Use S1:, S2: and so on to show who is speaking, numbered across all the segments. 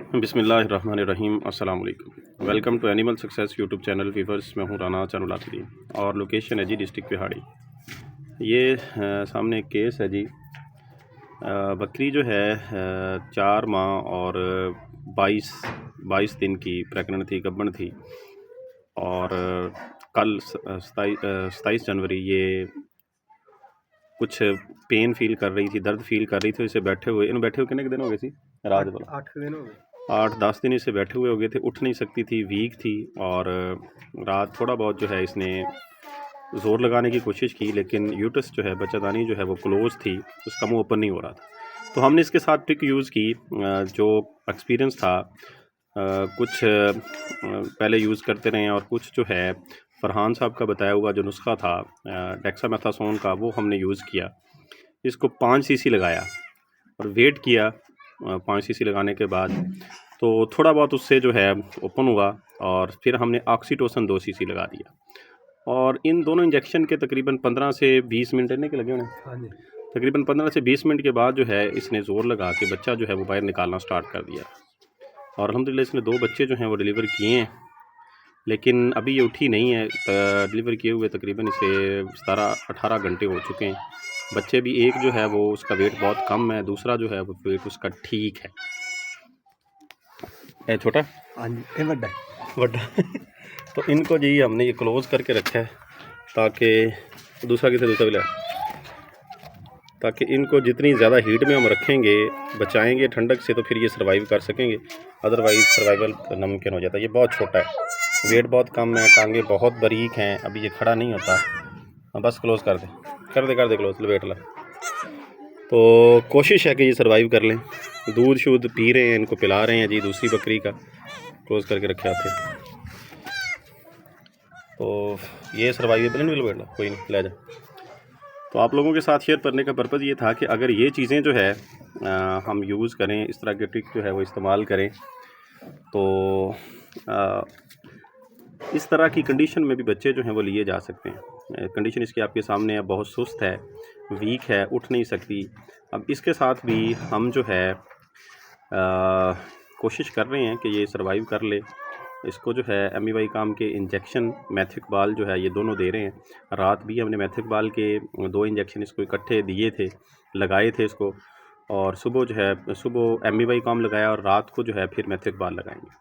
S1: बिस्मिल्लाहिर्रहमानिर्रहीम। अस्सलाम वालेकुम। Welcome to animal success YouTube channel. Viewers, मैं हूँ राना चानुलाखी और लोकेशन है जी डिस्ट्रिक्ट पिहाड़ी। ये सामने एक केस है जी। बकरी जो है 4 माह और 22 दिन की प्रेगनेंट थी, गब्बन थी। और कल 27 जनवरी ये कुछ पेन फील कर रही थी, दर्द फील कर रही थी। इसे बैठे हुए कितने दिन हो गए थी? रात बोला
S2: 8 दिन हो गए।
S1: 8-10 दिन इसे बैठे हुए हो गए थे। उठ नहीं सकती थी, वीक थी। और रात थोड़ा बहुत जो है इसने ज़ोर लगाने की कोशिश की, लेकिन यूट्रस जो है, बच्चादानी जो है वो क्लोज़ थी, उसका मुंह ओपन नहीं हो रहा था। तो हमने इसके साथ ट्रिक यूज़ की। जो एक्सपीरियंस था, कुछ पहले यूज़ करते रहे और कुछ जो है फरहान साहब का बताया हुआ जो नुस्खा था डेक्सामेथासोन का, वो हमने यूज़ किया। इसको 5 सीसी लगाया और वेट किया। 5 सीसी लगाने के बाद तो थोड़ा बहुत उससे जो है ओपन हुआ, और फिर हमने ऑक्सीटोसन 2 सीसी लगा दिया। और इन दोनों इंजेक्शन के तकरीबन 15 से 20 मिनट इतने के लगे होने।
S2: हाँ जी।
S1: तकरीबन 15 से 20 मिनट के बाद जो है इसने ज़ोर लगा के बच्चा जो है वो बाहर निकालना स्टार्ट कर दिया। और अल्हम्दुलिल्लाह इसने 2 बच्चे जो हैं वो डिलीवर किए हैं, लेकिन अभी ये उठी नहीं है। डिलीवर किए हुए तकरीबन इसे 17-18 घंटे हो चुके हैं। बच्चे भी, एक जो है वो उसका वेट बहुत कम है, दूसरा जो है वो वेट उसका ठीक है। है छोटा?
S2: हाँ जी, ये बड़ा
S1: तो इनको जी हमने ये क्लोज़ करके रखा है ताकि दूसरा भी ले, ताकि इनको जितनी ज़्यादा हीट में हम रखेंगे, बचाएंगे ठंडक से, तो फिर ये सर्वाइव कर सकेंगे। अदरवाइज़ सर्वाइवल नामुमकिन हो जाता है। ये बहुत छोटा है, वेट बहुत कम है, टांगे बहुत बारीक हैं, अभी ये खड़ा नहीं होता। बस क्लोज़ कर दे क्लोज़, लपेट ला। तो कोशिश है कि ये सर्वाइव कर लें। दूध शूध पी रहे हैं, इनको पिला रहे हैं जी। दूसरी बकरी का क्लोज़ करके रखे थे। तो ये सर्वाइवेबल नहीं, लपेट ला, कोई नहीं, ले जा। तो आप लोगों के साथ शेयर करने का पर्पज़ ये था कि अगर ये चीज़ें जो है हम यूज़ करें, इस तरह के ट्रिक जो है वो इस्तेमाल करें, तो इस तरह की कंडीशन में भी बच्चे जो हैं वो लिए जा सकते हैं। कंडीशन इसकी आपके सामने है, बहुत सुस्त है, वीक है, उठ नहीं सकती। अब इसके साथ भी हम जो है कोशिश कर रहे हैं कि ये सर्वाइव कर ले। इसको जो है एमिवाई काम के इंजेक्शन, मैथिकबाल जो है, ये दोनों दे रहे हैं। रात भी हमने मैथिकबाल के 2 इंजेक्शन इसको इकट्ठे दिए थे, लगाए थे इसको। और सुबह एमिवाई काम लगाया और रात को जो है फिर मैथिकबाल लगाएंगे।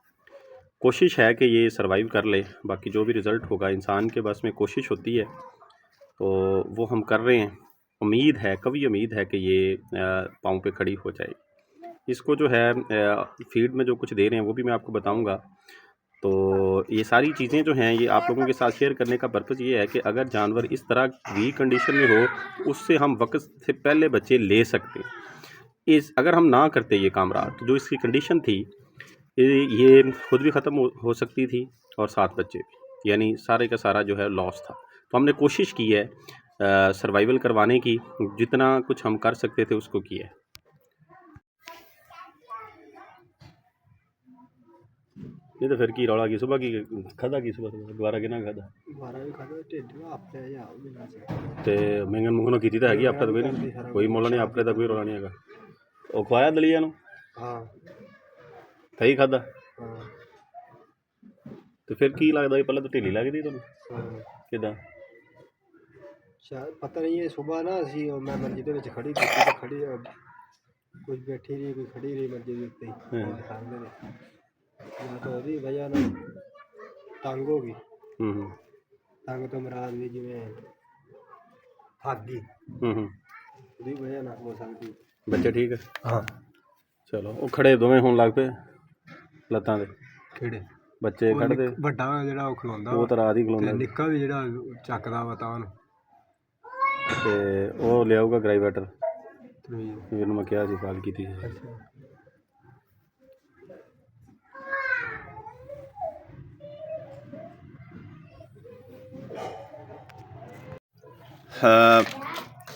S1: कोशिश है कि ये सर्वाइव कर ले। बाकी जो भी रिज़ल्ट होगा, इंसान के बस में कोशिश होती है, तो वो हम कर रहे हैं। उम्मीद है, कभी उम्मीद है कि ये पाँव पे खड़ी हो जाएगी। इसको जो है फीड में जो कुछ दे रहे हैं वो भी मैं आपको बताऊंगा। तो ये सारी चीज़ें जो हैं, ये आप लोगों के साथ शेयर करने का पर्पज़ ये है कि अगर जानवर इस तरह वीक कंडीशन में हो, उससे हम वक्त से पहले बच्चे ले सकते हैं। अगर हम ना करते ये काम रात, तो जो इसकी कंडीशन थी, ये खुद भी ख़त्म हो सकती थी और 7 बच्चे भी, यानी सारे का सारा जो है लॉस था। तो हमने कोशिश की है सर्वाइवल करवाने की, जितना कुछ हम कर सकते थे उसको किया है। नहीं तो फिर की रौला की सुबह की खादा की सुबह दोबारा किना खादा ते मंगन मुंगनों की तो हैगी आपका, तो कोई मोला नहीं, अपने कोई रौला नहीं है। वो खवाया दलिया नु?
S2: हाँ,
S1: थी खादा?
S2: हाँ,
S1: तो फिर की लगता है पहले तो ढीली लगती तुम किदा?
S2: शायद पता नहीं है। सुबह ना असी मैं मंजी ਦੇ ਵਿੱਚ ਖੜੀ ਕੀਤੀ ਤੇ ਖੜੀ कुछ बैठी रही, कोई खड़ी रही मंजी ਦੇ ਉੱਤੇ ਹੀ ਸਾਹਮਣੇ ਦੇ। ਜਾਂ ਤਾਂ ਉਹਦੀ ਵਜ੍ਹਾ ਨਾਲ ਤੰਗ ਹੋ ਗਈ। ਤੰਗ ਤੋਂ ਮਰਾਦ ਵੀ ਜਿਵੇਂ ਥੱਕ ਗਈ। ਉਹਦੀ ਵਜ੍ਹਾ ਨਾਲ ਹੋ ਸਕਦੀ।
S1: ਬੱਚੇ ਠੀਕ ਹੈ?
S2: ਹਾਂ।
S1: ਚਲੋ, ਉਹ ਖੜੇ ਦੋਵੇਂ ਹੋਣ ਲੱਗ ਪਏ ਲੱਤਾਂ ਦੇ?
S2: ਕਿਹੜੇ
S1: ਬੱਚੇ ਕੱਢਦੇ?
S2: ਵੱਡਾ ਜਿਹੜਾ ਉਹ ਖਲੋਂਦਾ,
S1: ਉਹ ਤਾਂ ਰਾਤ ਹੀ ਖਲੋਂਦਾ।
S2: ਨਿੱਕਾ ਵੀ ਜਿਹੜਾ ਚੱਕਦਾ ਵਾ ਤਾਂ ਉਹਨੂੰ,
S1: ਤੇ ਉਹ ਲਿਆਊਗਾ ਗ੍ਰਾਈਵੇਟਰ।
S2: ਤਨਵੀਰ
S1: ਇਹਨੂੰ ਮੈਂ ਕਿਹਾ ਸੀ, ਕਾਲ ਕੀਤੀ ਸੀ।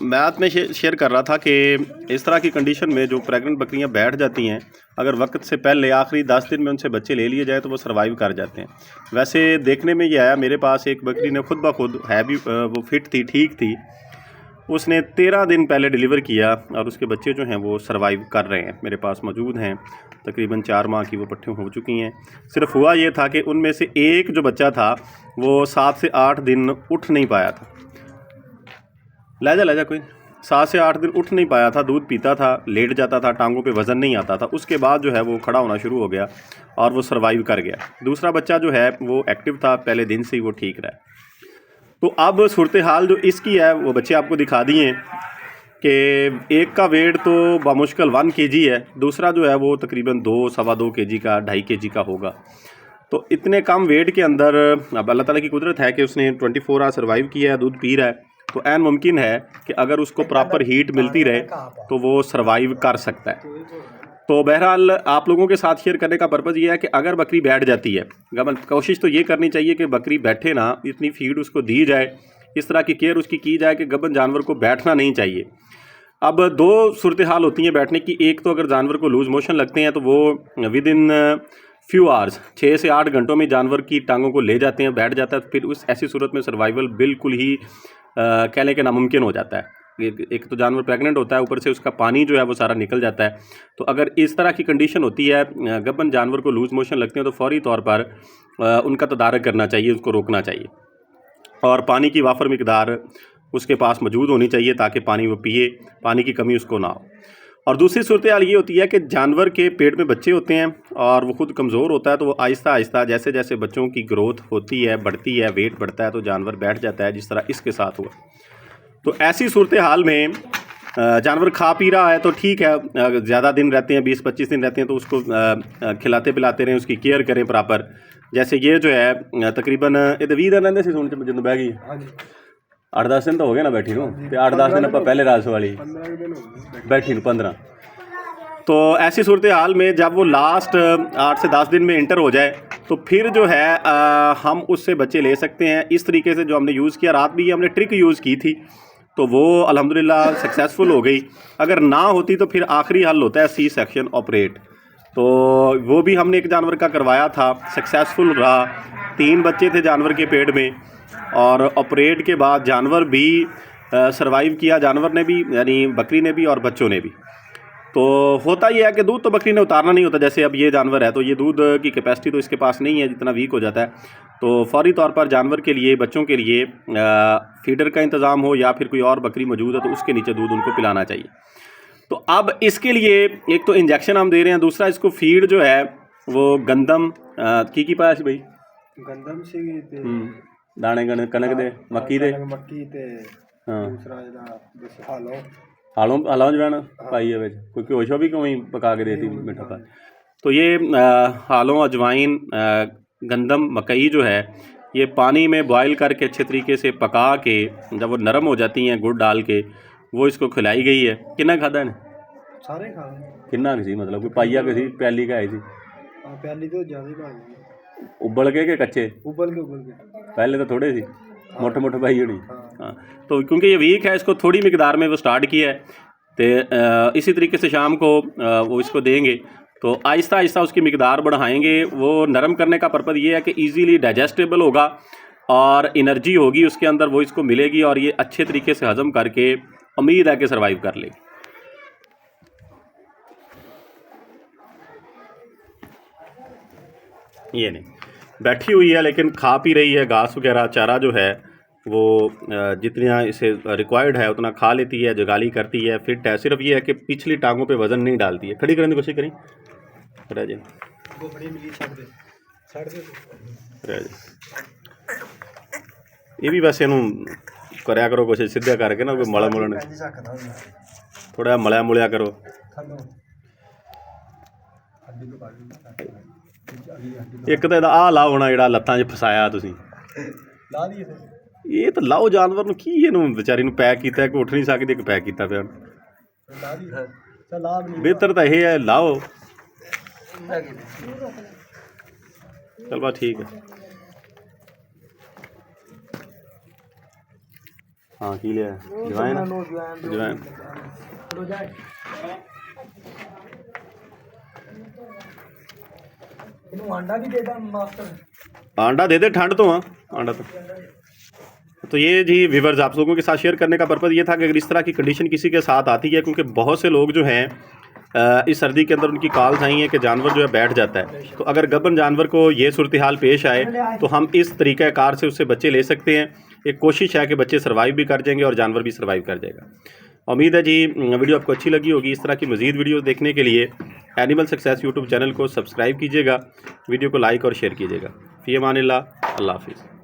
S1: मैथ में शेयर कर रहा था कि इस तरह की कंडीशन में जो प्रेग्नेंट बकरियां बैठ जाती हैं, अगर वक्त से पहले आखिरी 10 दिन में उनसे बच्चे ले लिए जाए तो वो सर्वाइव कर जाते हैं। वैसे देखने में ये आया, मेरे पास एक बकरी ने खुद ब खुद है भी, वो फिट थी, ठीक थी, उसने 13 दिन पहले डिलीवर किया और उसके बच्चे जो हैं वो सर्वाइव कर रहे हैं, मेरे पास मौजूद हैं। तकरीबन 4 माह की वो पट्टियाँ हो चुकी हैं। सिर्फ हुआ ये था कि उनमें से एक जो बच्चा था वो 7 से 8 दिन उठ नहीं पाया था। ले जा कोई 7 से 8 दिन उठ नहीं पाया था, दूध पीता था, लेट जाता था, टांगों पे वज़न नहीं आता था। उसके बाद जो है वो खड़ा होना शुरू हो गया और वो सर्वाइव कर गया। दूसरा बच्चा जो है वो एक्टिव था, पहले दिन से ही वो ठीक रहा। तो अब सूरत हाल जो इसकी है वो बच्चे आपको दिखा दिए हैं कि एक का वेट तो बामुश्किल 1 kg है, दूसरा जो है वो तकरीबन 2 सवा 2 kg का 2.5 kg का होगा। तो इतने कम वेट के अंदर अब अल्लाह ताला की कुदरत है कि उसने 24 आवर सर्वाइव किया है, दूध पी रहा है। तो ऐन मुमकिन है कि अगर उसको प्रॉपर हीट मिलती रहे तो वो सर्वाइव कर सकता है। तो बहरहाल आप लोगों के साथ शेयर करने का पर्पज़ ये है कि अगर बकरी बैठ जाती है, गबन कोशिश तो ये करनी चाहिए कि बकरी बैठे ना, इतनी फीड उसको दी जाए, इस तरह की केयर उसकी की जाए कि गबन जानवर को बैठना नहीं चाहिए। अब 2 सूरत हाल होती हैं बैठने की। एक तो अगर जानवर को लूज़ मोशन लगते हैं तो वो विद इन फ्यू आवर्स 6 से 8 घंटों में जानवर की टांगों को ले जाते हैं, बैठ जाता है। फिर उस ऐसी सूरत में सर्वाइवल बिल्कुल ही कह लें कि नामुमकिन हो जाता है। एक तो जानवर प्रेग्नेंट होता है, ऊपर से उसका पानी जो है वो सारा निकल जाता है। तो अगर इस तरह की कंडीशन होती है, गबन जानवर को लूज़ मोशन लगते हैं, तो फौरी तौर पर उनका तदारक करना चाहिए, उसको रोकना चाहिए और पानी की वाफर मिकदार उसके पास मौजूद होनी चाहिए ताकि पानी वो पिए, पानी की कमी उसको ना हो। और दूसरी सूरत हाल ये होती है कि जानवर के पेट में बच्चे होते हैं और वो खुद कमज़ोर होता है, तो वो आहिस्ता आहिस्ता जैसे जैसे बच्चों की ग्रोथ होती है, बढ़ती है, वेट बढ़ता है, तो जानवर बैठ जाता है, जिस तरह इसके साथ हुआ। तो ऐसी सूरत हाल में जानवर खा पी रहा है तो ठीक है, ज़्यादा दिन रहते हैं, 20-25 दिन रहते हैं, तो उसको खिलाते पिलाते रहें, उसकी केयर करें प्रॉपर। जैसे ये जो है तकरीबन ये 20 दिन रहते सुन जो बह गई 8-10 दिन तो हो गए ना बैठी नूँ, तो 8-10 दिन आप पहले रास वाली बैठी नूँ 15। तो ऐसी सूरत हाल में जब वो लास्ट 8 से 10 दिन में इंटर हो जाए तो फिर जो है हम उससे बच्चे ले सकते हैं। इस तरीके से जो हमने यूज़ किया, रात भी हमने ट्रिक यूज़ की थी, तो वो अल्हम्दुलिल्लाह सक्सेसफुल हो गई। अगर ना होती तो फिर आखिरी हल होता है सी सेक्शन ऑपरेट, तो वो भी हमने एक जानवर का करवाया था, सक्सेसफुल रहा। 3 बच्चे थे जानवर के पेट में और ऑपरेट के बाद जानवर भी सर्वाइव किया, जानवर ने भी यानी बकरी ने भी और बच्चों ने भी। तो होता ये है कि दूध तो बकरी ने उतारना नहीं होता, जैसे अब ये जानवर है तो ये दूध की कैपेसिटी तो इसके पास नहीं है, जितना वीक हो जाता है। तो फौरी तौर पर जानवर के लिए, बच्चों के लिए फीडर का इंतज़ाम हो या फिर कोई और बकरी मौजूद है तो उसके नीचे दूध उनको पिलाना चाहिए। तो अब इसके लिए एक तो इंजेक्शन हम दे रहे हैं, दूसरा इसको फीड जो है वो गंदम की पाया भाई
S2: गंदम से
S1: दाने कनक दे मक्की दे हाँ हालों जवैन पाई है कोई घ्यो भी कोई पका के देती मीठा पा। तो ये हालों अजवाइन गंदम मकई जो है ये पानी में बॉयल करके अच्छे तरीके से पका के जब वो नरम हो जाती हैं गुड़ डाल के वो इसको खिलाई गई है। कितना खादा ने
S2: सारे खा
S1: कितना सी मतलब कोई पाइया किसी प्याली का आई थी
S2: प्याली तो ज़्यादा
S1: उबल के कच्चे
S2: उबल के
S1: पहले तो थोड़े सी मोटे मोटे पाई होनी हाँ। तो क्योंकि ये वीक है इसको थोड़ी मिकदार में वो स्टार्ट किया है, तो इसी तरीके से शाम को वो इसको देंगे तो आहिस्ता आहिस्ता उसकी मिकदार बढ़ाएंगे। वो नरम करने का पर्पज़ ये है कि इजीली डाइजेस्टेबल होगा और एनर्जी होगी उसके अंदर, वो इसको मिलेगी और ये अच्छे तरीके से हज़म करके उम्मीद है कि सर्वाइव कर लेगी। ये नहीं बैठी हुई है लेकिन खा पी रही है, घास वगैरह चारा जो है वो जितना इसे रिक्वायर्ड है उतना खा लेती है, जगाली करती है, फिट है। सिर्फ ये है कि पिछली टांगों पे वज़न नहीं डालती है। खड़ी करने की कोशिश करें रह जाए ये भी वैसे कराया करो कोशिश सीधा करके ना कोई मला मुलण थोड़ा मलिया मुलिया करो। एक तो आ लाओ होना जो लत्तां च फसाया तुसीं ये तो लाओ जानवर नूं की इहनूं बेचारी नूं पैक कीता कि उठ नहीं सकदी कि पैक कीता पिया बेहतर तो यह है लाओ चल बस ठीक है। हाँ की लिया जवैन अंडा दे दे ठंड तो हाँ अंडा तो ये जी व्यूअर्स आप लोगों के साथ शेयर करने का पर्पज़ ये था कि अगर इस तरह की कंडीशन किसी के साथ आती है, क्योंकि बहुत से लोग जो हैं इस सर्दी के अंदर उनकी कॉल्स आई हैं कि जानवर जो है बैठ जाता है। तो अगर गब्बन जानवर को ये सूरत हाल पेश आए तो हम इस तरीक़ाकार से उससे बच्चे ले सकते हैं। एक कोशिश है कि बच्चे सर्वाइव भी कर जाएंगे और जानवर भी सर्वाइव कर जाएगा। उम्मीद है जी वीडियो आपको अच्छी लगी होगी। इस तरह की मज़ीद वीडियो देखने के लिए एनिमल सक्सेस यूट्यूब चैनल को सब्सक्राइब कीजिएगा, वीडियो को लाइक और शेयर कीजिएगा। फ़ी अमानिल्लाह, अल्लाह हाफ़िज़।